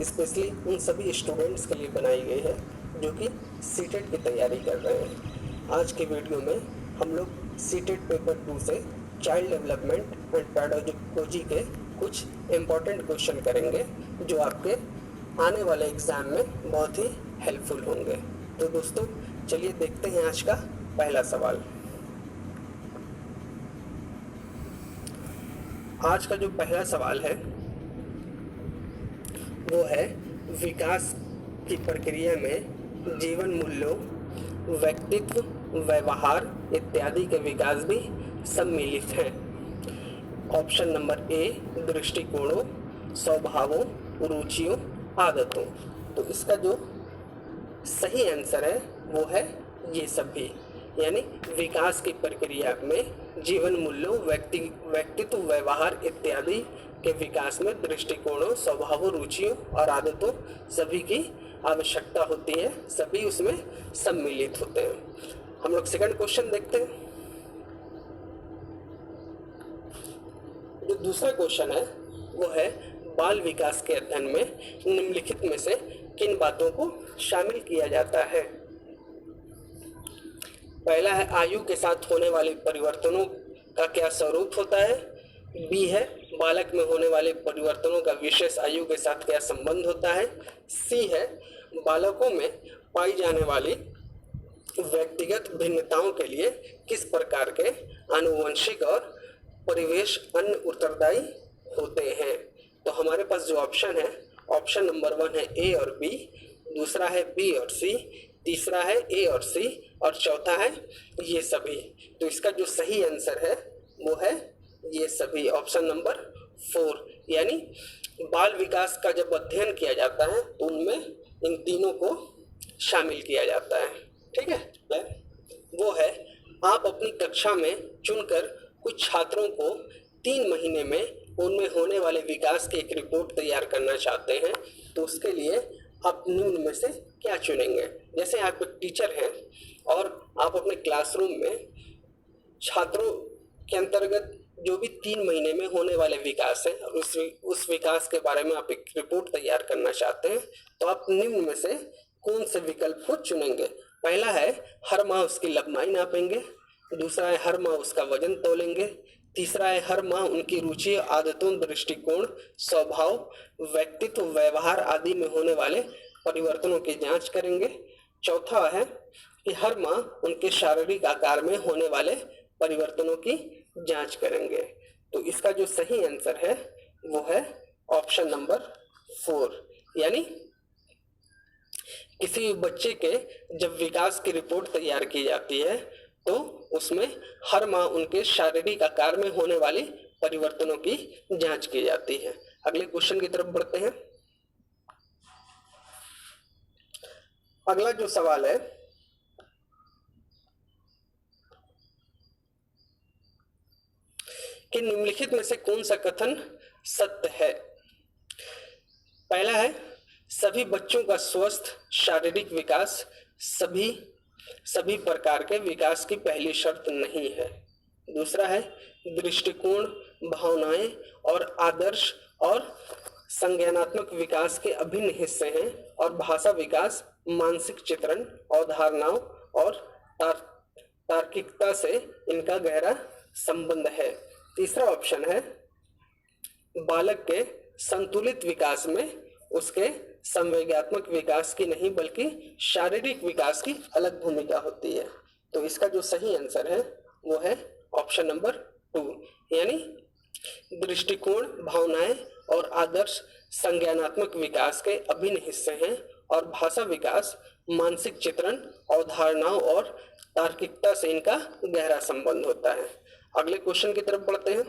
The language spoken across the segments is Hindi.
स्पेशली उन सभी स्टूडेंट्स के लिए बनाई गई है जो कि सीटेट की तैयारी कर रहे हैं। आज के वीडियो में हम लोग सीटेट पेपर 2 से चाइल्ड डेवलपमेंट एंड पेडागोजी के कुछ इम्पोर्टेंट क्वेश्चन करेंगे जो आपके आने वाले एग्ज़ाम में बहुत ही हेल्पफुल होंगे। तो दोस्तों चलिए देखते हैं आज का पहला सवाल। आज का जो पहला सवाल है वो है, विकास की प्रक्रिया में जीवन मूल्यों, व्यक्तित्व, व्यवहार इत्यादि के विकास भी सम्मिलित हैं। ऑप्शन नंबर ए, दृष्टिकोणों, स्वभावों, रुचियों, आदतों। तो इसका जो सही आंसर है वो है ये सभी, यानी विकास की प्रक्रिया में जीवन मूल्यों, व्यक्तित्व, व्यवहार इत्यादि के विकास में दृष्टिकोणों, स्वभावों, रुचियों और आदतों सभी की आवश्यकता होती है, सभी उसमें सम्मिलित होते हैं। हम लोग सेकंड क्वेश्चन देखते हैं। जो दूसरा क्वेश्चन है वो है, बाल विकास के अध्ययन में निम्नलिखित में से किन बातों को शामिल किया जाता है। पहला है, आयु के साथ होने वाले परिवर्तनों का क्या स्वरूप होता है। बी है, बालक में होने वाले परिवर्तनों का विशेष आयु के साथ क्या संबंध होता है। सी है, बालकों में पाई जाने वाली व्यक्तिगत भिन्नताओं के लिए किस प्रकार के आनुवंशिक और परिवेश अन्य उत्तरदायी होते हैं। तो हमारे पास जो ऑप्शन है, ऑप्शन नंबर 1 है ए और बी, दूसरा है बी और सी, तीसरा है ए और सी और चौथा है ये सभी। तो इसका जो सही आंसर है वो है ये सभी, ऑप्शन नंबर 4। यानी बाल विकास का जब अध्ययन किया जाता है तो उनमें इन तीनों को शामिल किया जाता है। ठीक है, वो है, आप अपनी कक्षा में चुनकर कुछ छात्रों को 3 महीने में उनमें होने वाले विकास की एक रिपोर्ट तैयार करना चाहते हैं, तो उसके लिए आप निम्न में से क्या चुनेंगे। जैसे आप एक टीचर हैं और आप अपने क्लासरूम में छात्रों के अंतर्गत जो भी 3 महीने में होने वाले विकास है और उस विकास के बारे में आप एक रिपोर्ट तैयार करना चाहते हैं, तो आप निम्न में से कौन से विकल्प को चुनेंगे। पहला है, हर माह उसकी लंबाई नापेंगे, दूसरा है हर माह उसका वजन तोलेंगे, तीसरा है हर माह उनकी रुचि, आदतों, दृष्टिकोण, स्वभाव, व्यक्तित्व, व्यवहार आदि में होने वाले परिवर्तनों की जांच करेंगे, चौथा है कि हर माह उनके शारीरिक आकार में होने वाले परिवर्तनों की जांच करेंगे। तो इसका जो सही आंसर है वो है ऑप्शन नंबर 4। यानी किसी बच्चे के जब विकास की रिपोर्ट तैयार की जाती है तो उसमें हर माह उनके शारीरिक आकार में होने वाले परिवर्तनों की जांच की जाती है। अगले क्वेश्चन की तरफ बढ़ते हैं। अगला जो सवाल है, कि निम्नलिखित में से कौन सा कथन सत्य है। पहला है, सभी बच्चों का स्वस्थ शारीरिक विकास सभी प्रकार के विकास की पहली शर्त नहीं है। दूसरा है, दृष्टिकोण, भावनाएं और आदर्श और संज्ञानात्मक विकास के अभिन्न हिस्से हैं और भाषा विकास मानसिक चित्रण, अवधारणाओं और तार्किकता से इनका गहरा संबंध है। तीसरा ऑप्शन है, बालक के संतुलित विकास में उसके संवेगात्मक विकास की नहीं बल्कि शारीरिक विकास की अलग भूमिका होती है। तो इसका जो सही आंसर है वो है ऑप्शन नंबर 2, यानी दृष्टिकोण, भावनाएं और आदर्श संज्ञानात्मक विकास के अभिन्न हिस्से हैं और भाषा विकास मानसिक चित्रण, अवधारणाओं और तार्किकता से इनका गहरा संबंध होता है। अगले क्वेश्चन की तरफ बढ़ते हैं।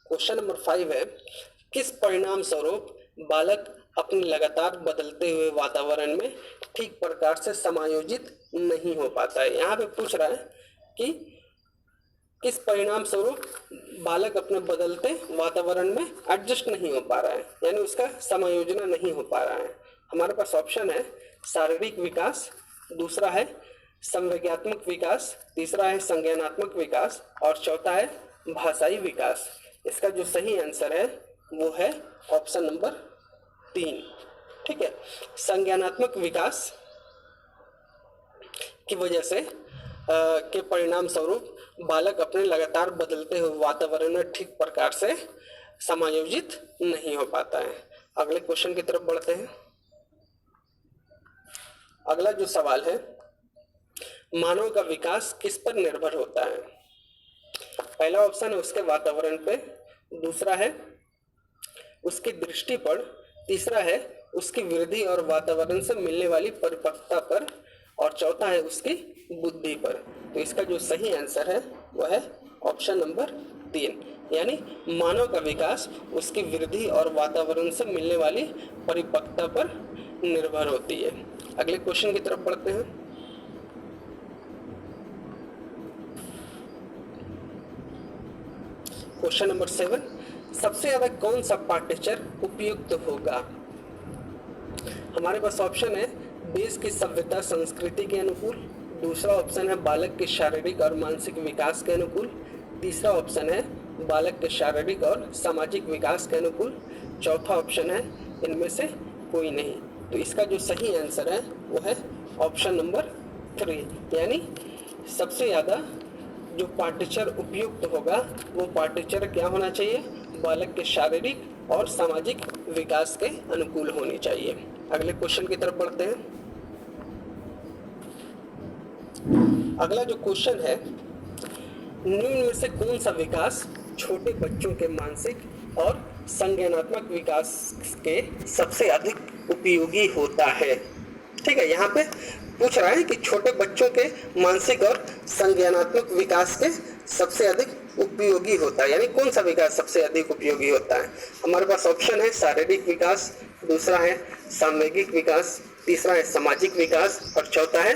क्वेश्चन नंबर 5 है, किस परिणाम स्वरूप बालक अपने लगातार बदलते हुए वातावरण में ठीक प्रकार से समायोजित नहीं हो पाता है। यहाँ पे पूछ रहा है कि किस परिणाम स्वरूप बालक अपने बदलते वातावरण में एडजस्ट नहीं हो पा रहा है, यानी उसका समायोजन नहीं हो पा रहा है। हमारे पास ऑप्शन है, शारीरिक विकास, दूसरा है संवेगात्मक विकास, तीसरा है संज्ञानात्मक विकास और चौथा है भाषाई विकास। इसका जो सही आंसर है वो है ऑप्शन नंबर 3। ठीक है, संज्ञानात्मक विकास की वजह से के परिणाम स्वरूप बालक अपने लगातार बदलते हुए वातावरण में ठीक प्रकार से समायोजित नहीं हो पाता है। अगले क्वेश्चन की तरफ बढ़ते हैं। अगला जो सवाल है, मानव का विकास किस पर निर्भर होता है? पहला ऑप्शन है उसके वातावरण पे, दूसरा है उसकी दृष्टि पर, तीसरा है उसकी वृद्धि और वातावरण से मिलने वाली परिपक्वता पर, और चौथा है उसकी बुद्धि पर। तो इसका जो सही आंसर है वह है ऑप्शन नंबर 3, यानी मानव का विकास उसकी वृद्धि और वातावरण से मिलने वाली परिपक्वता पर निर्भर होती है। अगले क्वेश्चन की तरफ बढ़ते हैं। क्वेश्चन नंबर 7, सबसे ज्यादा कौन सा पाठ्यचर उपयुक्त होगा? हमारे पास ऑप्शन है देश की सभ्यता संस्कृति के अनुकूल, दूसरा ऑप्शन है बालक के शारीरिक और मानसिक विकास के अनुकूल, तीसरा ऑप्शन है बालक के शारीरिक और सामाजिक विकास के अनुकूल, चौथा ऑप्शन है इनमें से कोई नहीं। तो इसका जो सही आंसर है वो है ऑप्शन नंबर 3, यानी सबसे ज़्यादा जो पाठ्यचर उपयुक्त होगा वो पाठ्यचर क्या होना चाहिए? बालक के शारीरिक और सामाजिक विकास के अनुकूल होनी चाहिए। अगले क्वेश्चन की तरफ बढ़ते हैं। अगला जो क्वेश्चन है, निम्न में से कौन सा विकास छोटे बच्चों के मानसिक और संज्ञानात्मक विकास के सबसे अधिक उपयोगी होता है? ठीक है, यहाँ पे पूछ रहा है कि छोटे बच्चों के मानसिक और संज्ञानात्मक विकास के सबसे अधिक उपयोगी होता है, यानी कौन सा विकास सबसे अधिक उपयोगी होता है? हमारे पास ऑप्शन है शारीरिक विकास, दूसरा है सामूहिक विकास, तीसरा है सामाजिक विकास और चौथा है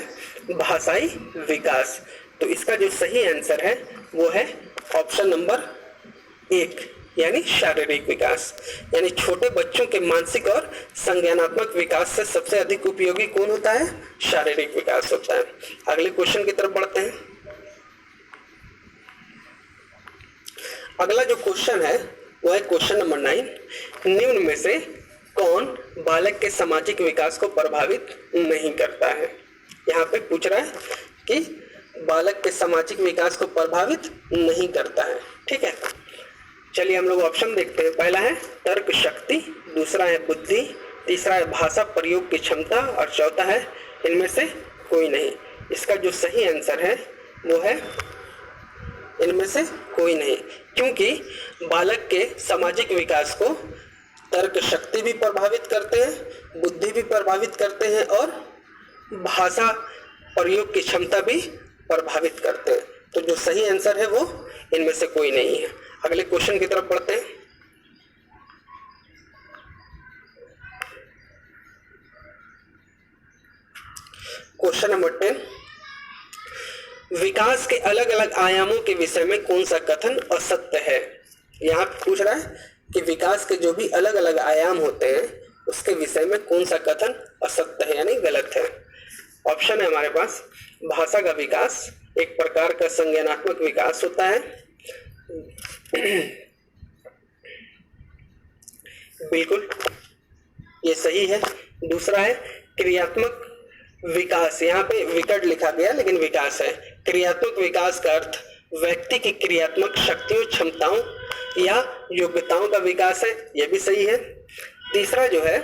भाषाई विकास। तो इसका जो सही आंसर है वो है ऑप्शन नंबर 1, यानी शारीरिक विकास। यानी छोटे बच्चों के मानसिक और संज्ञानात्मक विकास से सबसे अधिक उपयोगी कौन होता है? शारीरिक विकास होता है। अगले क्वेश्चन की तरफ बढ़ते हैं। अगला जो क्वेश्चन है वो है क्वेश्चन नंबर 9, निम्न में से कौन बालक के सामाजिक विकास को प्रभावित नहीं करता है? यहाँ पे पूछ रहा है कि बालक के सामाजिक विकास को प्रभावित नहीं करता है। ठीक है, चलिए हम लोग ऑप्शन देखते हैं। पहला है तर्क शक्ति, दूसरा है बुद्धि, तीसरा है भाषा प्रयोग की क्षमता और चौथा है इनमें से कोई नहीं। इसका जो सही आंसर है वो है इनमें से कोई नहीं, क्योंकि बालक के सामाजिक विकास को तर्क शक्ति भी प्रभावित करते हैं, बुद्धि भी प्रभावित करते हैं और भाषा प्रयोग की क्षमता भी प्रभावित करते हैं। तो जो सही आंसर है वो इनमें से कोई नहीं है। अगले क्वेश्चन की तरफ बढ़ते हैं। क्वेश्चन नंबर 10, विकास के अलग अलग आयामों के विषय में कौन सा कथन असत्य है? यहाँ पूछ रहा है कि विकास के जो भी अलग अलग आयाम होते हैं उसके विषय में कौन सा कथन असत्य है, यानी गलत है। ऑप्शन है हमारे पास भाषा का विकास एक प्रकार का संज्ञानात्मक विकास होता है, बिल्कुल ये सही है। दूसरा है क्रियात्मक विकास, यहाँ पे विकट लिखा गया लेकिन विकास है। क्रियात्मक विकास का अर्थ व्यक्ति की क्रियात्मक शक्तियों, क्षमताओं या योग्यताओं का विकास है, यह भी सही है। तीसरा जो है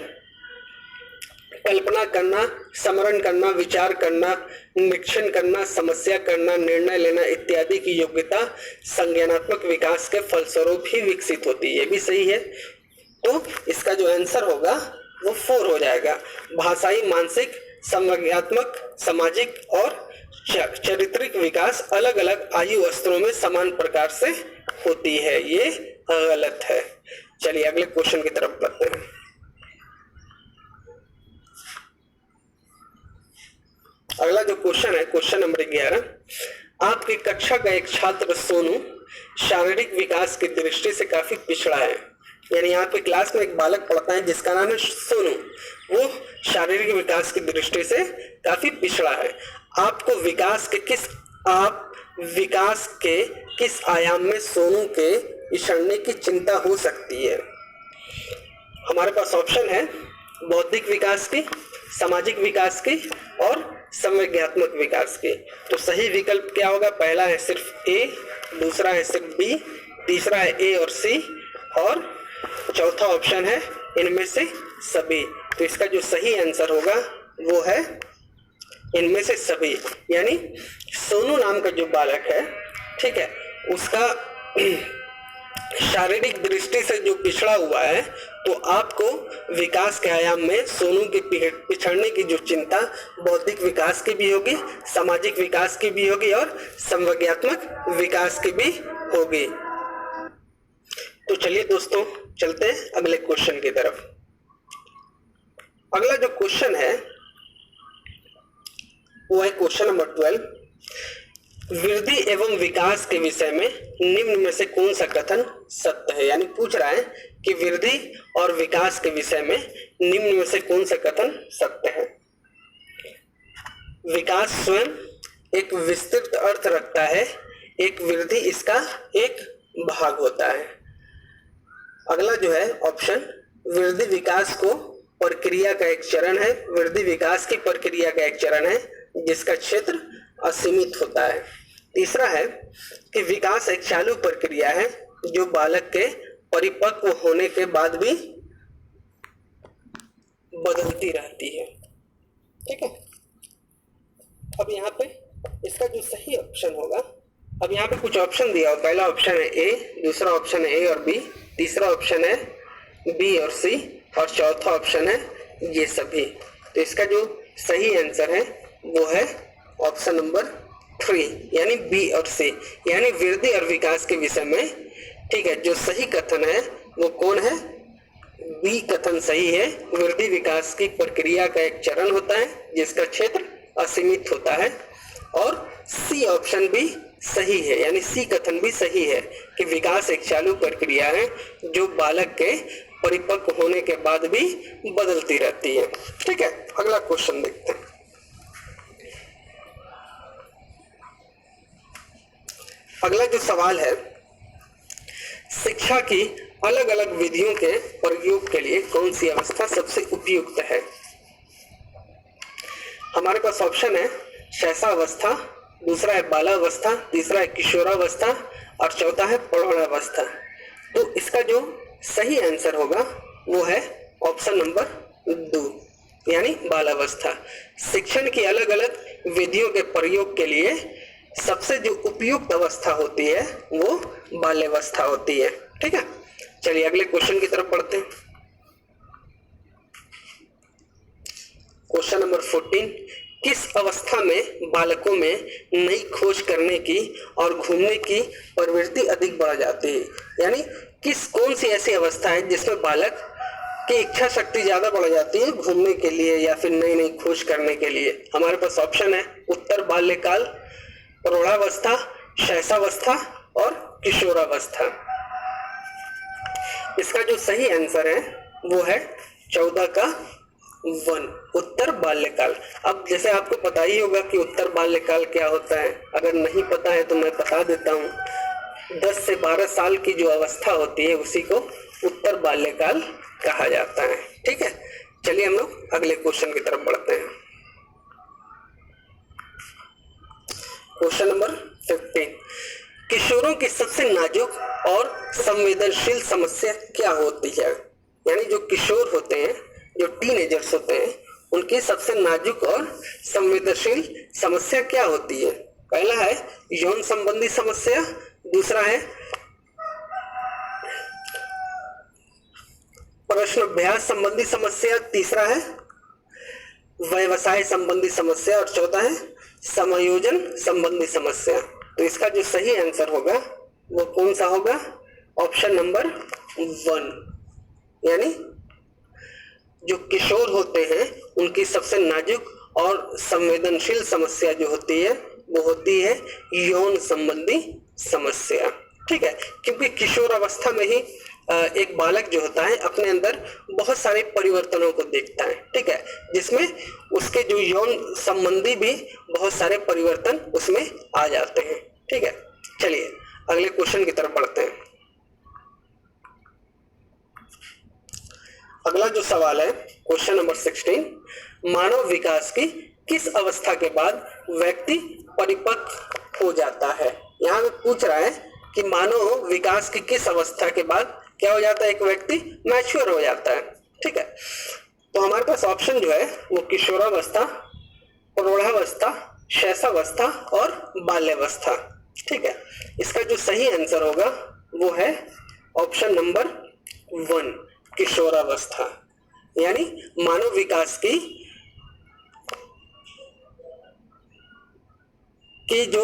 कल्पना करना, स्मरण करना, विचार करना, निरीक्षण करना, समस्या करना, निर्णय लेना इत्यादि की योग्यता संज्ञानात्मक विकास के फलस्वरूप ही विकसित होती है, ये भी सही है। तो इसका जो आंसर होगा वो 4 हो जाएगा। भाषाई, मानसिक, संज्ञानात्मक, सामाजिक और चारित्रिक विकास अलग अलग आयु स्तरों में समान प्रकार से होती है, ये गलत है। चलिए अगले क्वेश्चन की तरफ बढ़ते हैं। अगला जो क्वेश्चन है क्वेश्चन नंबर 11, आपकी कक्षा का एक छात्र सोनू शारीरिक विकास की दृष्टि से काफी पिछड़ा है, यानी यहाँ पे क्लास में एक बालक पढ़ता है जिसका नाम है सोनू, वो शारीरिक विकास की दृष्टि से काफी पिछड़ा है। आप विकास के किस आयाम में सोनू के पिछड़ने की चिंता हो सकती है? हमारे पास ऑप्शन है बौद्धिक विकास की, सामाजिक विकास की और संवेगात्मक विकास की। तो सही विकल्प क्या होगा? पहला है सिर्फ ए, दूसरा है सिर्फ बी, तीसरा है ए और सी और चौथा ऑप्शन है इनमें से सभी। तो इसका जो सही आंसर होगा वो है इनमें से सभी। यानी सोनू नाम का जो बालक है, ठीक है, उसका शारीरिक दृष्टि से जो पिछड़ा हुआ है, तो आपको विकास के आयाम में सोनू के पिछड़ने की जो चिंता बौद्धिक विकास की भी होगी, सामाजिक विकास की भी होगी और संवेगात्मक विकास की भी होगी। तो चलिए दोस्तों, चलते हैं अगले क्वेश्चन की तरफ। अगला जो क्वेश्चन है वो है क्वेश्चन नंबर 12। वृद्धि एवं विकास के विषय में निम्न में से कौन सा कथन सत्य है? यानी पूछ रहा है कि वृद्धि और विकास के विषय में निम्न में से कौन सा कथन सत्य है? विकास स्वयं एक विस्तृत अर्थ रखता है, एक वृद्धि इसका एक भाग होता है। अगला जो है ऑप्शन, वृद्धि विकास को प्रक्रिया का एक चरण है, वृद्धि विकास की प्रक्रिया का एक चरण है जिसका क्षेत्र असीमित होता है। तीसरा है कि विकास एक चालू प्रक्रिया है जो बालक के परिपक्व होने के बाद भी बदलती रहती है। ठीक है, अब यहाँ पे इसका जो सही ऑप्शन होगा, अब यहाँ पे कुछ ऑप्शन दिया हो। पहला ऑप्शन है ए, दूसरा ऑप्शन है ए और बी, तीसरा ऑप्शन है बी और सी और चौथा ऑप्शन है ये सभी। तो इसका जो सही आंसर है वो है ऑप्शन नंबर 3 यानी बी और सी, यानी वृद्धि और विकास के विषय में, ठीक है, जो सही कथन है वो कौन है? बी कथन सही है। वृद्धि विकास की प्रक्रिया का एक चरण होता है जिसका क्षेत्र असीमित होता है और सी ऑप्शन भी सही है, यानी सी कथन भी सही है कि विकास एक चालू प्रक्रिया है जो बालक के परिपक्व होने के बाद भी बदलती रहती है। ठीक है, अगला क्वेश्चन देखते हैं। अगला जो सवाल है, शिक्षा की अलग अलग विधियों के प्रयोग के लिए कौन सी अवस्था सबसे उपयुक्त है? हमारे पास ऑप्शन है शैशवावस्था, दूसरा है बालावस्था, तीसरा है किशोरावस्था और चौथा है प्रौढ़ावस्था। तो इसका जो सही आंसर होगा वो है ऑप्शन नंबर 2 यानी बालावस्था। शिक्षण की अलग अलग विधियों के प्रयोग के लिए सबसे जो उपयुक्त अवस्था होती है वो बाल्यावस्था होती है। ठीक है, चलिए अगले क्वेश्चन की तरफ बढ़ते हैं। क्वेश्चन नंबर 14, किस अवस्था में बालकों में नई खोज करने की और घूमने की प्रवृत्ति अधिक बढ़ जाती है? यानी कौन सी ऐसी अवस्था है जिसमें बालक की इच्छा शक्ति ज्यादा बढ़ जाती है घूमने के लिए या फिर नई नई खोज करने के लिए? हमारे पास ऑप्शन है उत्तर बाल्यकाल, प्रौढ़ावस्था, शैशवावस्था और किशोरावस्था। इसका जो सही आंसर है वो है 14 का 1 उत्तर बाल्यकाल। अब जैसे आपको पता ही होगा कि उत्तर बाल्यकाल क्या होता है, अगर नहीं पता है तो मैं बता देता हूँ। 10 से 12 साल की जो अवस्था होती है उसी को उत्तर बाल्यकाल कहा जाता है। ठीक है, चलिए हम लोग अगले क्वेश्चन की तरफ बढ़ते हैं। क्वेश्चन नंबर 15, किशोरों की सबसे नाजुक और संवेदनशील समस्या क्या होती है? यानी जो किशोर होते हैं, जो टीनेजर्स होते हैं, उनकी सबसे नाजुक और संवेदनशील समस्या क्या होती है? पहला है यौन संबंधी समस्या, दूसरा है प्रश्नाभ्यास संबंधी समस्या, तीसरा है व्यवसाय संबंधी समस्या और चौथा है समायोजन संबंधी समस्या। तो इसका जो सही आंसर होगा वो कौन सा होगा? ऑप्शन नंबर 1 यानी जो किशोर होते हैं उनकी सबसे नाजुक और संवेदनशील समस्या जो होती है वो होती है यौन संबंधी समस्या। ठीक है, क्योंकि किशोर अवस्था में ही एक बालक जो होता है अपने अंदर बहुत सारे परिवर्तनों को देखता है। ठीक है, जिसमें उसके जो यौन संबंधी भी बहुत सारे परिवर्तन उसमें आ जाते हैं। ठीक है, चलिए अगले क्वेश्चन की तरफ बढ़ते हैं। अगला जो सवाल है क्वेश्चन नंबर 16, मानव विकास की किस अवस्था के बाद व्यक्ति परिपक्व हो जाता है। यहाँ पे पूछ रहा है कि मानव विकास की किस अवस्था के बाद क्या हो जाता है, एक व्यक्ति मैच्योर हो जाता है। ठीक है, तो हमारे पास ऑप्शन जो है वो किशोरावस्था, प्रौढ़ावस्था, शैशवावस्था और बाल्यावस्था। ठीक है, इसका जो सही आंसर होगा वो है ऑप्शन नंबर 1 किशोरावस्था। यानी मानव विकास की जो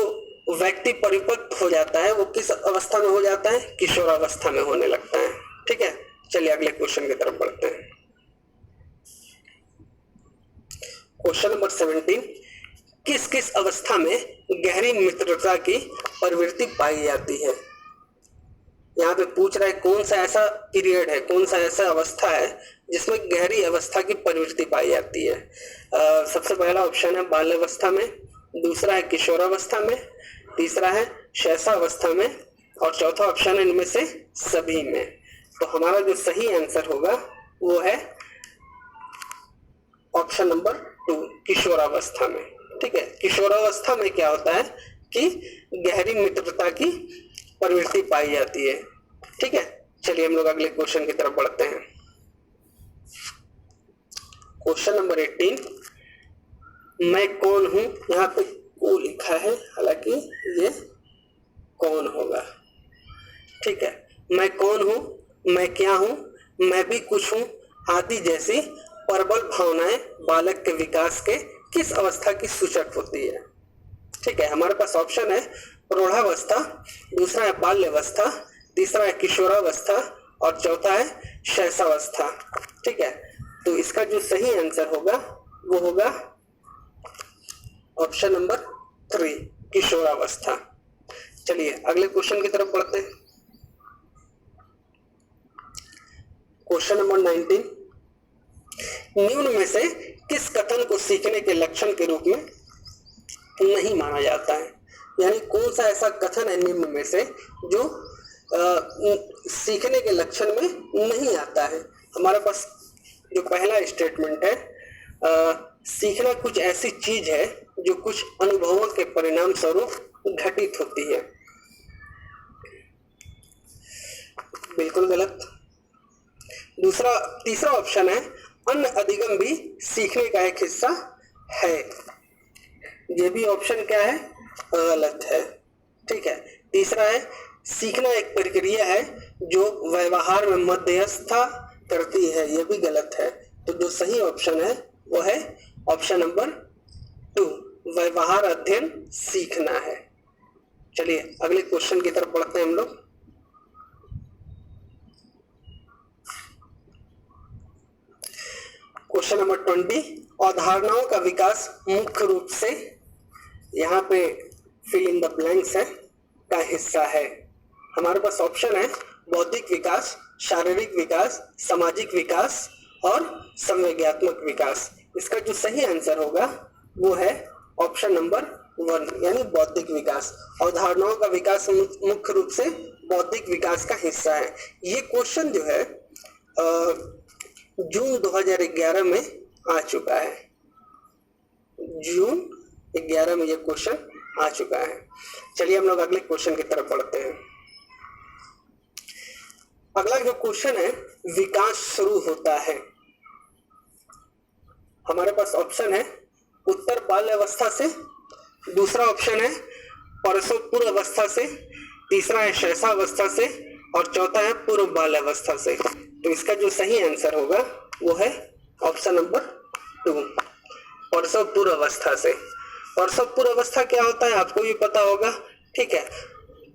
व्यक्ति परिपक्व हो जाता है वो किस अवस्था में हो जाता है, किशोरावस्था में होने लगता है। ठीक है, चलिए अगले क्वेश्चन की तरफ बढ़ते हैं। क्वेश्चन नंबर 17, किस किस अवस्था में गहरी मित्रता की प्रवृत्ति पाई जाती है। यहाँ पे पूछ रहा है कौन सा ऐसा पीरियड है, कौन सा ऐसा अवस्था है जिसमें गहरी अवस्था की प्रवृत्ति पाई जाती है। सबसे पहला ऑप्शन है बाल्यावस्था में, दूसरा है किशोरावस्था में, तीसरा है शैशवावस्था में और चौथा ऑप्शन है इनमें से सभी में। तो हमारा जो सही आंसर होगा वो है ऑप्शन नंबर 2 किशोरावस्था में। ठीक है, किशोरावस्था में क्या होता है कि गहरी मित्रता की प्रवृत्ति पाई जाती है। ठीक है, चलिए हम लोग अगले क्वेश्चन की तरफ बढ़ते हैं। क्वेश्चन नंबर 18, मैं कौन हूं, यहाँ पे को लिखा है हालांकि ये कौन होगा। ठीक है, मैं कौन हूं, मैं क्या हूं, मैं भी कुछ हूं आदि जैसी प्रबल भावनाएं बालक के विकास के किस अवस्था की सूचक होती है। ठीक है, हमारे पास ऑप्शन है प्रौढ़ावस्था, दूसरा है बाल्यावस्था, तीसरा है किशोरावस्था और चौथा है शैशवावस्था। ठीक है, तो इसका जो सही आंसर होगा वो होगा ऑप्शन नंबर 3 किशोरावस्था। चलिए अगले क्वेश्चन की तरफ बढ़ते हैं। क्वेश्चन नंबर 19, निम्न में से किस कथन को सीखने के लक्षण के रूप में नहीं माना जाता है। यानी कौन सा ऐसा कथन है निम्न में से जो सीखने के लक्षण में नहीं आता है। हमारे पास जो पहला स्टेटमेंट है, सीखना कुछ ऐसी चीज है जो कुछ अनुभवों के परिणाम स्वरूप घटित होती है। बिल्कुल गलत। तीसरा ऑप्शन है अन्य अधिगम भी सीखने का एक हिस्सा है। ये भी ऑप्शन क्या है, गलत है। ठीक है, तीसरा है सीखना एक प्रक्रिया है जो व्यवहार में मध्यस्थता करती है। यह भी गलत है। तो जो सही ऑप्शन है वो है ऑप्शन नंबर 2 व्यवहार अध्ययन सीखना है। चलिए अगले क्वेश्चन की तरफ बढ़ते हैं हम लोग। क्वेश्चन नंबर 20, अवधारणाओं का विकास मुख्य रूप से, यहाँ पे फिल इन द ब्लैंक्स है, का हिस्सा है। हमारे पास ऑप्शन है बौद्धिक विकास, शारीरिक विकास, सामाजिक विकास और संवेगात्मक विकास। इसका जो सही आंसर होगा वो है ऑप्शन नंबर 1 यानी बौद्धिक विकास। अवधारणाओं का विकास मुख्य रूप से बौद्धिक विकास का हिस्सा है। ये क्वेश्चन जो है जून 2011 में आ चुका है। जून 11 में ये क्वेश्चन आ चुका है। चलिए हम लोग अगले क्वेश्चन की तरफ बढ़ते हैं। अगला जो क्वेश्चन है, विकास शुरू होता है। हमारे पास ऑप्शन है उत्तर बाल्यावस्था से, दूसरा ऑप्शन है प्रसव पूर्व अवस्था से, तीसरा है शैशवावस्था से और चौथा है पूर्व बाल्यावस्था से। तो इसका जो सही आंसर होगा वो है ऑप्शन नंबर 2 प्रसव पूर्व अवस्था से। प्रसव पूर्व अवस्था क्या होता है आपको भी पता होगा। ठीक है,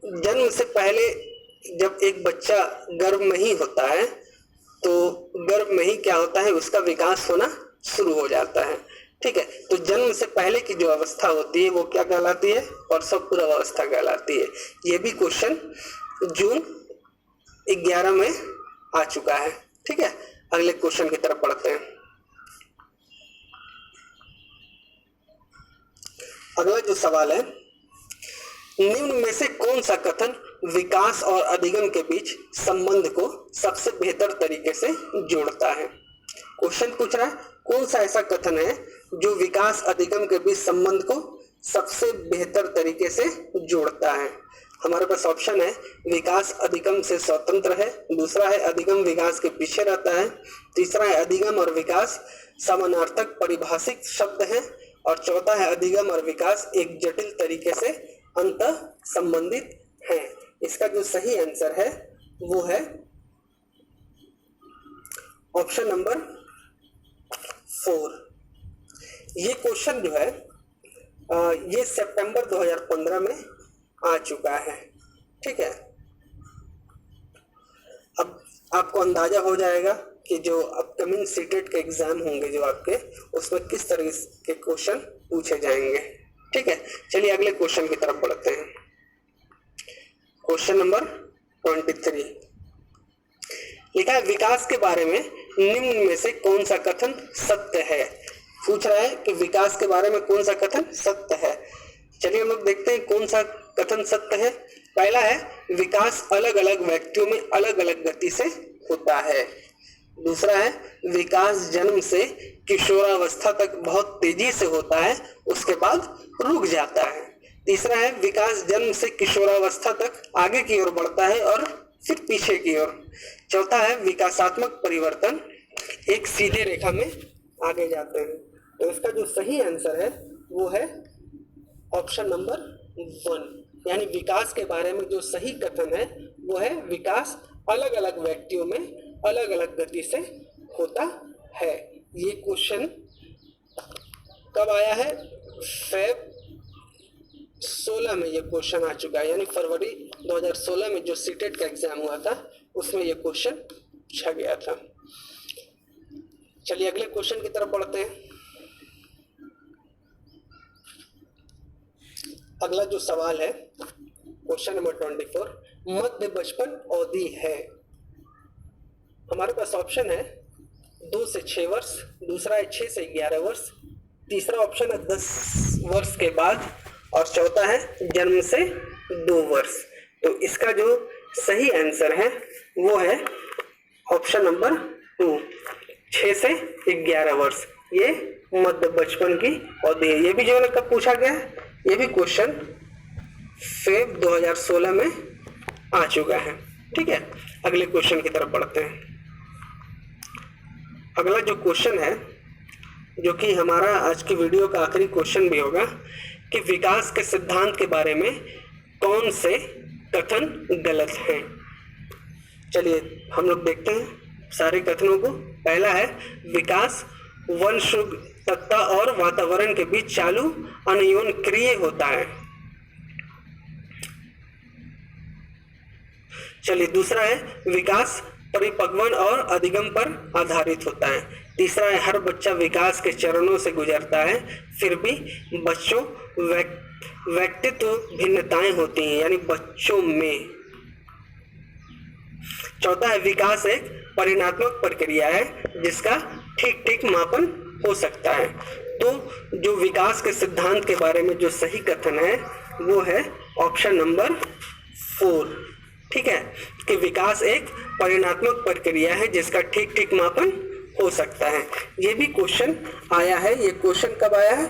जन्म से पहले जब एक बच्चा गर्भ में ही होता है तो गर्भ में ही क्या होता है, उसका विकास होना शुरू हो जाता है। ठीक है, तो जन्म से पहले की जो अवस्था होती है वो क्या कहलाती है, प्रसव पूर्व अवस्था कहलाती है। ये भी क्वेश्चन जून 11 में आ चुका है। ठीक है, अगले क्वेश्चन की तरफ बढ़ते हैं। अगला जो सवाल है, निम्न में से कौन सा कथन विकास और अधिगम के बीच संबंध को सबसे बेहतर तरीके से जोड़ता है? क्वेश्चन पूछ रहा है कौन सा ऐसा कथन है जो विकास अधिगम के बीच संबंध को सबसे बेहतर तरीके से जोड़ता है? हमारे पास ऑप्शन है विकास अधिगम से स्वतंत्र है, दूसरा है अधिगम विकास के पीछे रहता है, तीसरा है अधिगम और विकास समानार्थक परिभाषिक शब्द है, और चौथा है अधिगम और विकास एक जटिल तरीके से अंतः संबंधित है। इसका जो सही आंसर है वो है ऑप्शन नंबर 4। ये क्वेश्चन जो है ये सितंबर 2015 में आ चुका है। ठीक है, अब आपको अंदाजा हो जाएगा कि जो अपकमिंग सीटेट के एग्जाम होंगे जो आपके, उसमें किस तरह के क्वेश्चन पूछे जाएंगे। ठीक है, चलिए अगले क्वेश्चन की तरफ बढ़ते हैं। क्वेश्चन नंबर 23 लिखा है विकास के बारे में निम्न में से कौन सा कथन सत्य है? पूछ रहा है कि विकास के बारे में कौन सा कथन सत्य है। चलिए हम लोग देखते हैं कौन सा कथन सत्य है। पहला है विकास अलग अलग व्यक्तियों में अलग अलग गति से होता है। दूसरा है विकास जन्म से किशोरावस्था तक बहुत तेजी से होता है, उसके बाद रुक जाता है। तीसरा है विकास जन्म से किशोरावस्था तक आगे की ओर बढ़ता है और फिर पीछे की ओर। चौथा है विकासात्मक परिवर्तन एक सीधे रेखा में आगे जाते हैं। तो इसका जो सही आंसर है वो है ऑप्शन नंबर 1, यानी विकास के बारे में जो सही कथन है वो है विकास अलग अलग व्यक्तियों में अलग अलग गति से होता है। ये क्वेश्चन कब आया है? फेब 16 में ये क्वेश्चन आ चुका है, यानी फरवरी 2016 में जो सीटेट का एग्जाम हुआ था उसमें ये क्वेश्चन पूछा गया था। चलिए अगले क्वेश्चन की तरफ बढ़ते हैं। अगला जो सवाल है क्वेश्चन नंबर 24, मध्य बचपन अवधि है। हमारे पास ऑप्शन है 2 से 6 वर्ष, दूसरा है 6 से 11 वर्ष, तीसरा ऑप्शन है 10 वर्ष के बाद, और चौथा है जन्म से 2 वर्ष। तो इसका जो सही आंसर है वो है ऑप्शन नंबर 2, 6 से 11 वर्ष। ये मध्य बचपन की अवधि है। ये भी जो है कब पूछा गया है? ये भी क्वेश्चन फेब 2016 में आ चुका है। ठीक है, अगले क्वेश्चन की तरफ बढ़ते हैं। अगला जो क्वेश्चन है जो कि हमारा आज की वीडियो का आखिरी क्वेश्चन भी होगा कि विकास के सिद्धांत के बारे में कौन से कथन गलत हैं। चलिए हम लोग देखते हैं सारे कथनों को। पहला है विकास वंशगतता और वातावरण के बीच चालू अनयोन क्रिय होता है। चलिए दूसरा है विकास परिपक्वन और अधिगम पर आधारित होता है। तीसरा है हर बच्चा विकास के चरणों से गुजरता है, फिर भी बच्चों व्यक्तित्व भिन्नताएं होती हैं, यानी बच्चों में। चौथा है विकास एक परिणात्मक प्रक्रिया है जिसका ठीक ठीक मापन हो सकता है। तो जो विकास के सिद्धांत के बारे में जो सही कथन है वो है ऑप्शन नंबर 4। ठीक है, कि विकास एक परिणात्मक प्रक्रिया है जिसका ठीक ठीक मापन हो सकता है। ये भी क्वेश्चन आया है। ये क्वेश्चन कब आया है?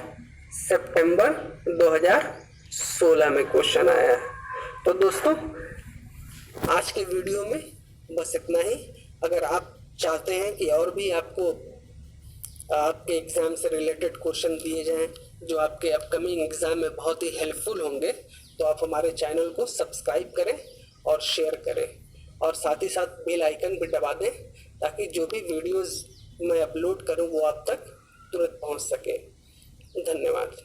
सितंबर 2016 में क्वेश्चन आया है। तो दोस्तों आज के वीडियो में बस इतना ही। अगर आप चाहते हैं कि और भी आपको आपके एग्ज़ाम से रिलेटेड क्वेश्चन दिए जाएं जो आपके अपकमिंग एग्ज़ाम में बहुत ही हेल्पफुल होंगे, तो आप हमारे चैनल को सब्सक्राइब करें और शेयर करें, और साथ ही साथ बेल आइकन भी दबा दें ताकि जो भी वीडियोस मैं अपलोड करूं वो आप तक तुरंत पहुंच सके। धन्यवाद।